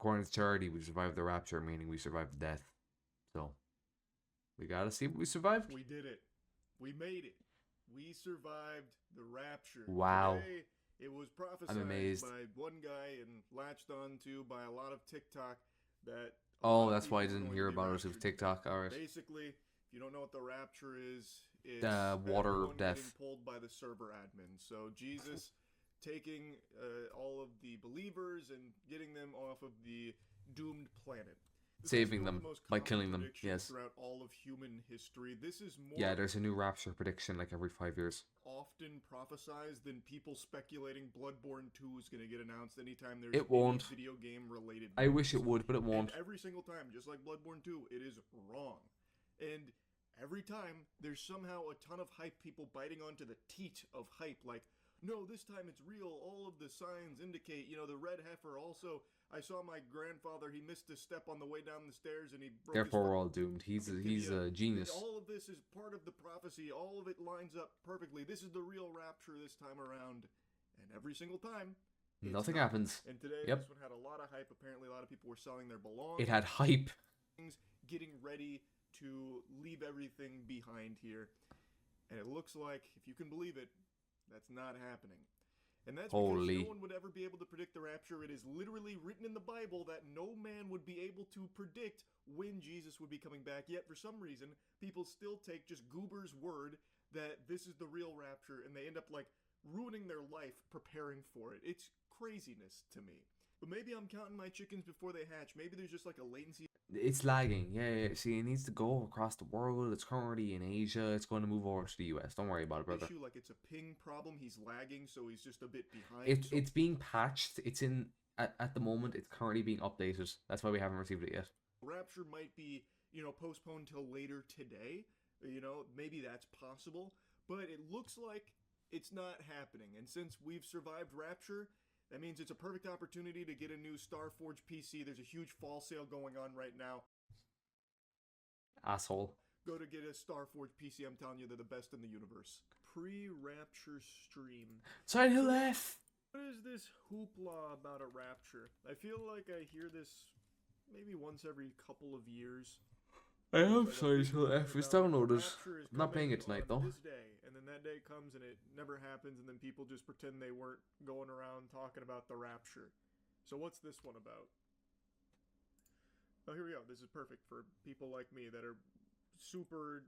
according to charity, we survived the rapture, meaning we survived death. So we gotta see what we survived. We did it. We made it. We survived the rapture. Wow. Today, it was prophesied I'm amazed. by one guy and latched onto by a lot of TikTok that. Oh, that's why I didn't hear about it. It was TikTok. All right. Basically, if you don't know what the rapture is, it's water of death. getting pulled by the server admin. So Jesus taking all of the believers and getting them off of the doomed planet. Saving them by killing them, yes. Throughout all of human history, this is more. Yeah, there's a new rapture prediction like every 5 years. Often prophesized than people speculating Bloodborne 2 is going to get announced anytime there's It won't. video game related. I wish it would, but it won't. And every single time, just like Bloodborne 2, it is wrong. And every time, there's somehow a ton of hype people biting onto the teat of hype, like, no, this time it's real. All of the signs indicate, the red heifer also. I saw my grandfather, he missed a step on the way down the stairs and he broke Therefore, we're all doomed. He's a genius. All of this is part of the prophecy. All of it lines up perfectly. This is the real rapture this time around. And every single time, nothing happens. And today, Yep. this one had a lot of hype. Apparently, a lot of people were selling their belongings. It had hype. Getting ready to leave everything behind here. And it looks like, if you can believe it, that's not happening. And that's because no one would ever be able to predict the rapture. It is literally written in the Bible that no man would be able to predict when Jesus would be coming back. Yet, for some reason, people still take just Goober's word that this is the real rapture, and they end up, ruining their life preparing for it. It's craziness to me. But maybe I'm counting my chickens before they hatch. Maybe there's just, a latency. It's lagging. Yeah. See, it needs to go across the world. It's currently in Asia. It's going to move over to the US. Don't worry about it, brother. Issue, it's a ping problem. He's lagging, so he's just a bit behind. It's being patched. It's in at the moment. It's currently being updated. That's why we haven't received it yet. Rapture might be, postponed till later today. Maybe that's possible. But it looks like it's not happening. And since we've survived Rapture, that means it's a perfect opportunity to get a new Starforge PC. There's a huge fall sale going on right now. Asshole. Go to get a Starforge PC. I'm telling you, they're the best in the universe. Pre-Rapture stream. Silent Hill F! What is this hoopla about a rapture? I feel like I hear this maybe once every couple of years. I have Silent Hill F. It's downloaded. I'm not playing it tonight, though. This day, and then that day comes and it never happens, and then people just pretend they weren't going around talking about the rapture. So what's this one about? Oh, here we go. This is perfect for people like me that are super,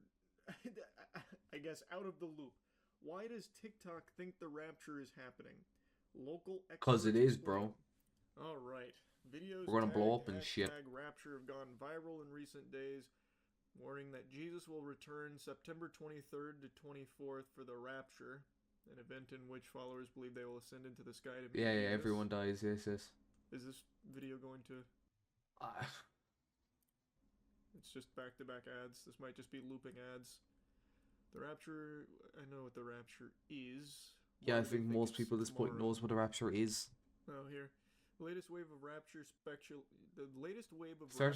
I guess, out of the loop. Why does TikTok think the rapture is happening? Local experts. Because it is, bro. All right. Videos we're gonna blow up and shit. Rapture have gone viral in recent days, warning that Jesus will return September 23rd to 24th for the rapture, an event in which followers believe they will ascend into the sky to meet Yeah, Jesus. everyone dies. Yes. Is this video going to? It's just back-to-back ads. This might just be looping ads. The rapture. I know what the rapture is. Yeah, I think most people at this point knows what a rapture is. Oh, here. The latest wave of rapture started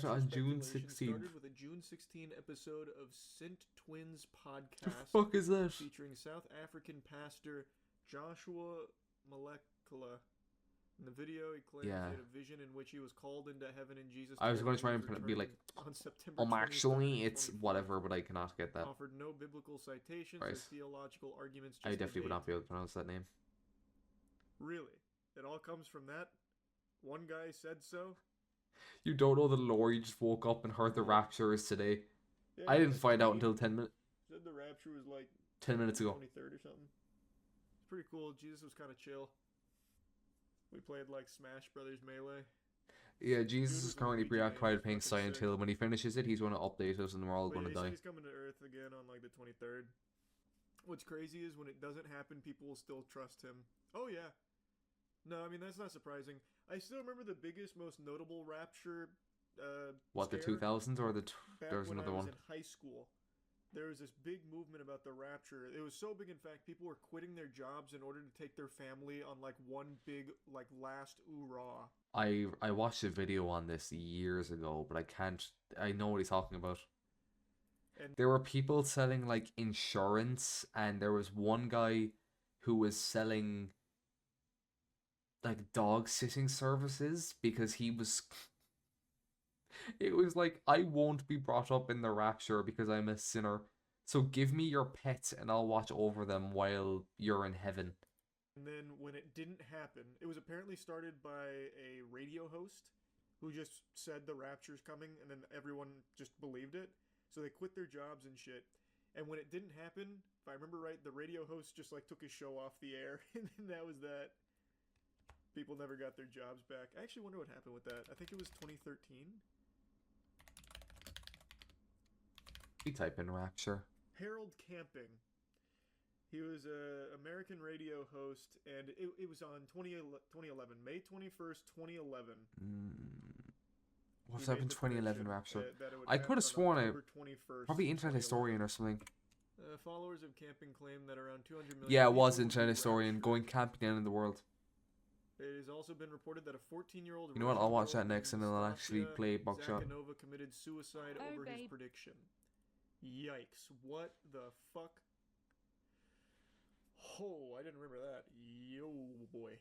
on June 16th. Started with a June 16 episode of penguinz podcast. The fuck is that? Featuring South African pastor Joshua Malekela. In the video, he claims he had a vision in which he was called into heaven and Jesus. I was going to try and be like, on September actually, it's whatever, but I cannot get that. Offered no biblical citations or theological arguments. I definitely would not be able to pronounce that name. Really? It all comes from that? One guy said so? You don't know the lore, you just woke up and heard the rapture is today. Yeah, I didn't find out until 10 minutes. Said the rapture was 10 minutes ago. 23rd or something. It's pretty cool. Jesus was kind of chill. We played Smash Brothers Melee. Yeah, Jesus is currently preoccupied playing Silent Hill. When he finishes it, he's going to update us and we're all going to die. He's coming to Earth again on the 23rd. What's crazy is when it doesn't happen, people will still trust him. Oh yeah. No, I mean, that's not surprising. I still remember the biggest, most notable rapture what, the 2000s or there's another one? In high school. There was this big movement about the rapture. It was so big, in fact, people were quitting their jobs in order to take their family on one big last oorah. I watched a video on this years ago, but I know what he's talking about. And there were people selling insurance, and there was one guy who was selling like dog sitting services because he was. It was like, I won't be brought up in the rapture because I'm a sinner. So give me your pets and I'll watch over them while you're in heaven. And then when it didn't happen, it was apparently started by a radio host who just said the rapture's coming, and then everyone just believed it. So they quit their jobs and shit. And when it didn't happen, if I remember right, the radio host just like took his show off the air, and then that was that. People never got their jobs back. I actually wonder what happened with that. I think it was 2013. We type in rapture. Harold Camping. He was an American radio host, and it was on 2011, May 21st, 2011. What's up in 2011 rapture? I could have sworn it. Probably Internet Historian or something. Followers of camping claim that around 200 million. Yeah, it was Internet Historian. Going camping down in the world. It has also been reported that a 14-year-old. You know what? I'll watch that next, and then I'll actually play Buckshot. Zakhanova committed suicide over his prediction. Yikes! What the fuck? Oh, I didn't remember that. Yo, boy.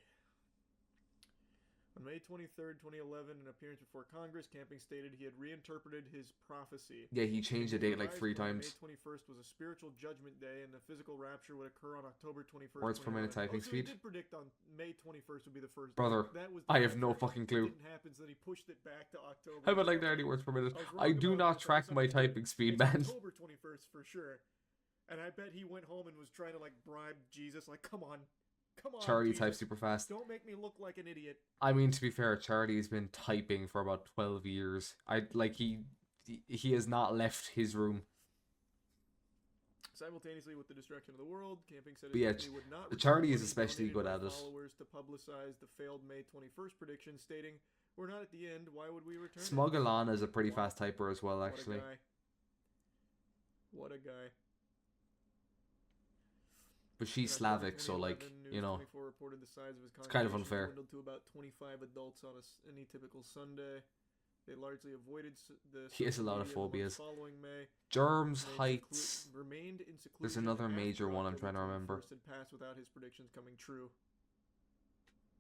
On May 23rd, 2011, in an appearance before Congress, Camping stated he had reinterpreted his prophecy. Yeah, he changed the date like 3 times. May 21st was a spiritual judgment day, and the physical rapture would occur on October 21st. Words per minute typing speed. He did predict on May 21st would be the first. Brother, I have no fucking clue. It didn't happen, so then he pushed it back to October. How about like 90 words per minute? I do not track my typing speed, man. October 21st for sure. And I bet he went home and was trying to like bribe Jesus, like, come on. Come on, Charlie Jesus. types super fast. Don't make me look like an idiot. I mean, to be fair, Charlie's been typing for about 12 years. He has not left his room. Simultaneously with the destruction of the world, Camping said his company would not Charlie is especially good at it. Followers to publicize the failed May 21st prediction, stating, "We're not at the end. Why would we return?" Smuggalana is a pretty fast typer as well, actually. What a guy. But she's Slavic, so like, you know, it's kind of unfair. To about 25 adults on any typical Sunday. They largely avoided the. He has a lot of phobias. May, Germs, heights. Remained in seclusion. There's another major one I'm trying to remember. Had passed without his predictions coming true.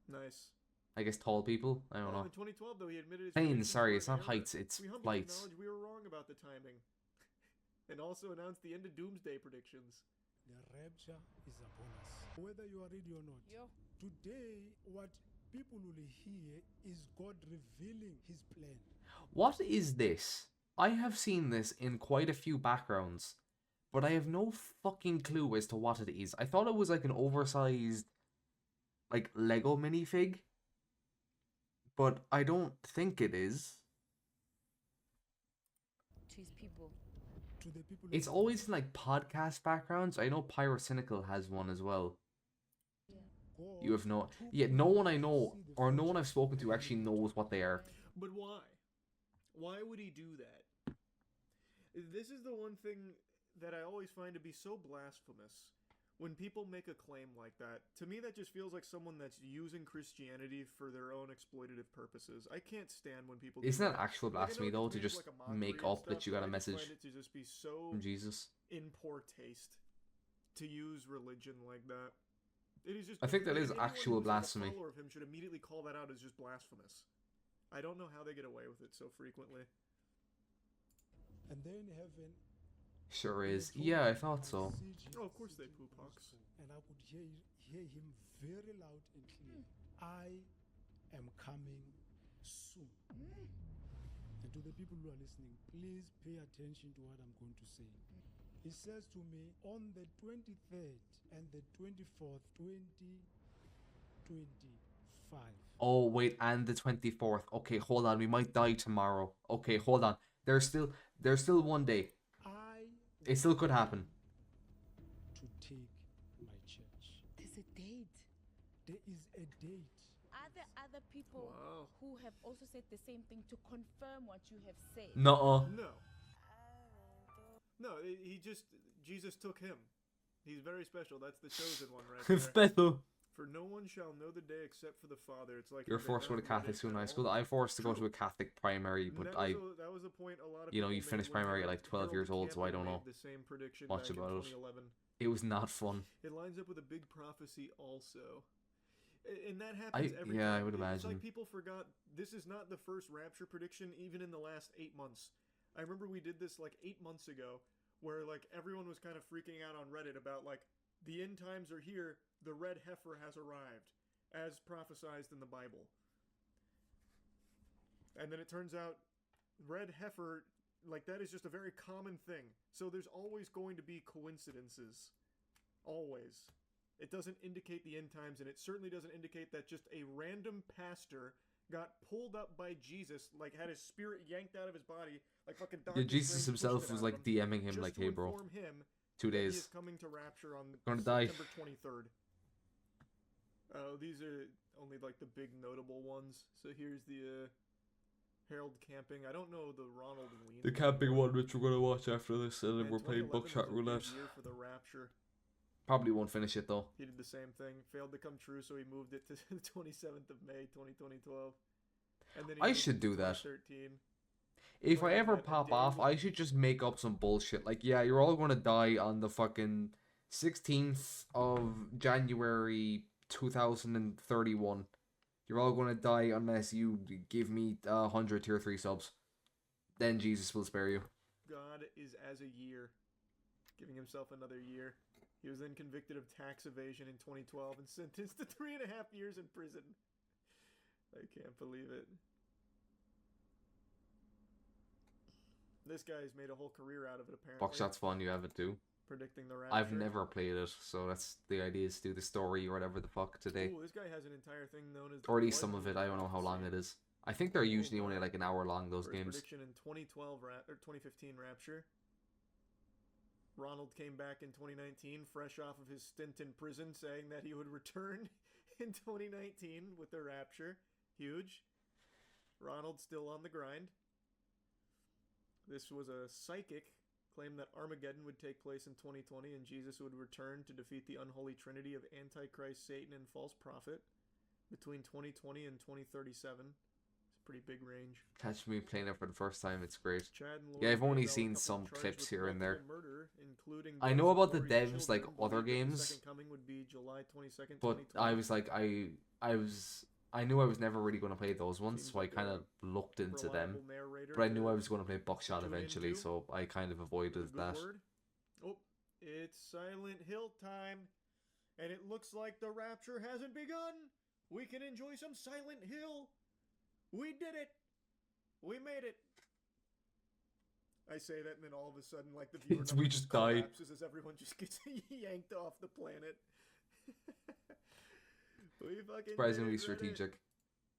Nice. I guess tall people. I don't know. In 2012, though, he admitted. Planes, sorry, it's not heights, it's flights. We were wrong about the timing, and also announced the end of doomsday predictions. The rapture is upon us. Whether you are ready or not, today what people will hear is God revealing his plan. What is this? I have seen this in quite a few backgrounds, but I have no fucking clue as to what it is. I thought it was like an oversized, like, Lego minifig, but I don't think it is. Choose people. It's always in like podcast backgrounds. I know Pyrocynical has one as well. Yeah. You have no... Yeah, no one I know, or no one I've spoken to actually knows what they are. But why? Why would he do that? This is the one thing that I always find to be so blasphemous. When people make a claim like that, to me that just feels like someone that's using Christianity for their own exploitative purposes. I can't stand when people. Isn't that actual blasphemy though, to just make up that you got a message to just be so from Jesus? In poor taste to use religion like that. It is just. I think that is actual blasphemy. A follower of him should immediately call that out as just blasphemous. I don't know how they get away with it so frequently. And then heaven. Sure is. Yeah, I thought so. Oh, of course they poop hawks. And I could hear him very loud and clear. I am coming soon. And to the people who are listening, please pay attention to what I'm going to say. He says to me, on the 23rd and the 24th, 2025. Oh, wait, and the 24th. Okay, hold on. We might die tomorrow. Okay, hold on. There's still one day. It still could happen. To take my church. There's a date. There is a date. Are there other people who have also said the same thing to confirm what you have said? No. No, Jesus took him. He's very special. That's the chosen one right there. Special. For no one shall know the day except for the Father. It's like you're forced to go to Catholic school in high school. I'm forced to go to a Catholic primary, but that was a point a lot of you finished primary at like 12 years old, so I don't know the same prediction much about it. It was not fun. It lines up with a big prophecy also. And that happens every time. Yeah, I would It's imagine. like people forgot this is not the first rapture prediction, even in the last 8 months. I remember we did this like 8 months ago, where like everyone was kind of freaking out on Reddit about like the end times are here, the red heifer has arrived, as prophesized in the Bible. And then it turns out red heifer, like that is just a very common thing. So there's always going to be coincidences. Always. It doesn't indicate the end times, and it certainly doesn't indicate that just a random pastor got pulled up by Jesus, like had his spirit yanked out of his body, like fucking Doctor Yeah, Jesus Strange himself pushed it was out of like DMing him just like, to "Hey, bro, inform him 2 that he days, is coming to rapture on gonna die." September 23rd. These are only like the big notable ones. So here's the Harold Camping. I don't know the Ronald Wien. The camping one, which we're gonna watch after this, and then Man, we're playing 2011 Buckshot was a big Roulette. year for the Rapture. Probably won't finish it though. He did the same thing. Failed to come true, so he moved it to the 27th of May, 2012. And then he I moved should it to do that. 2013. If I Like, ever a pop day off, with- I should just make up some bullshit. Like, yeah, you're all gonna die on the fucking 16th of January 2031. You're all gonna die unless you give me 100 tier 3 subs. Then Jesus will spare you. God is as a year, giving himself another year. He was then convicted of tax evasion in 2012 and sentenced to 3.5 years in prison. I can't believe it. This guy's made a whole career out of it, apparently. Buckshot's fun, you have it too. Predicting the rapture. I've never played it, so that's the idea, is to do the story or whatever the fuck today. Ooh, this guy has an entire thing known as... Or at least some of it, I don't know how long it is. I think they're usually only like an hour long, those For his games. prediction in 2015 Rapture. Ronald came back in 2019, fresh off of his stint in prison, saying that he would return in 2019 with the Rapture. Huge. Ronald still on the grind. This was a psychic, claimed that Armageddon would take place in 2020 and Jesus would return to defeat the unholy trinity of Antichrist, Satan, and false prophet between 2020 and 2037. Pretty big range. Catch me playing it for the first time, it's great. Chad and Yeah, I've Lori only Mandel, a seen couple some charged clips with here and there. multiple murder, including I those know of about the Lori's devs, like, children, other believed that games, The second coming would be July 22nd, but 2020. I was like, I knew I was never really going to play those ones, Seems so I like kind a of looked into them. reliable narrator But I knew to I was going to play Buckshot tune eventually, into. so I kind of A avoided good that. word. Oh, it's Silent Hill time, and it looks like the Rapture hasn't begun. We can enjoy some Silent Hill. We did it. We made it. I say that, and then all of a sudden, like, the viewer We number just die. collapses as everyone just gets yanked off the planet. We fucking Surprisingly did it, Reddit. strategic.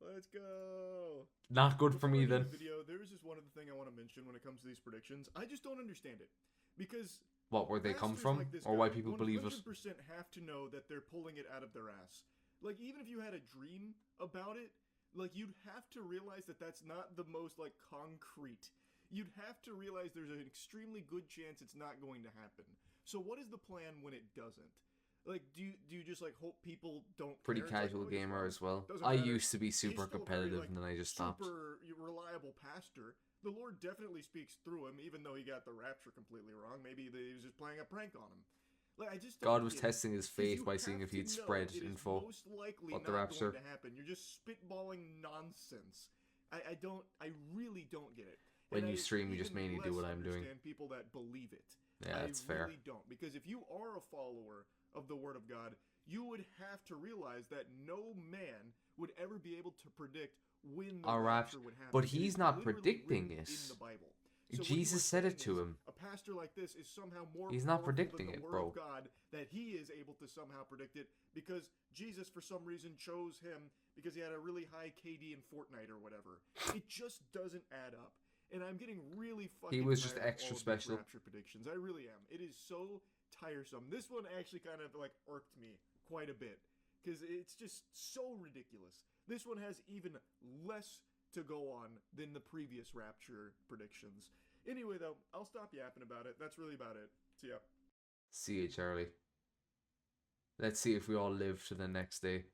Let's go. Not good for Before me I do then. the video, there is just one other thing I want to mention when it comes to these predictions. I just don't understand it, because What, where they come pastors from? like this Or guy why people believe it? 100% have to know that they're pulling it out of their ass. Like, even if you had a dream about it, like, you'd have to realize that that's not the most, like, concrete. You'd have to realize there's an extremely good chance it's not going to happen. So what is the plan when it doesn't? Like, do you just, like, hope people don't Pretty care? It's like, casual oh, he's gamer wrong. as well. Doesn't I matter. used to be He's super still a very, competitive, like, and then I just stopped. Super reliable pastor. The Lord definitely speaks through him, even though he got the rapture completely wrong. Maybe he was just playing a prank on him. Like, I just God don't was get it. testing his 'Cause faith you by seeing have if he'd to know spread it is info most likely about not the rapture. going to happen. You're just spitballing nonsense. I really don't get it. When And you I stream, you just even mainly do less what I'm doing. understand people that believe it. Yeah, that's I fair. really don't, because if you are a follower of the Word of God, you would have to realize that no man would ever be able to predict when the A rapture rapture, would happen. but It he's is not literally predicting written it. in the Bible. So what you Jesus are said it saying to is, him. a pastor like this is somehow more He's not powerful predicting than the it, Word bro. of God, that he is able to somehow predict it because Jesus, for some reason, chose him because he had a really high KD in Fortnite or whatever. It just doesn't add up. And I'm getting really fucking was just tired of extra all of these special. rapture predictions. I really am. It is so tiresome. This one actually kind of like irked me quite a bit because it's just so ridiculous. This one has even less to go on than the previous rapture predictions. Anyway, though, I'll stop yapping about it. That's really about it. See ya. See you, Charlie. Let's see if we all live to the next day.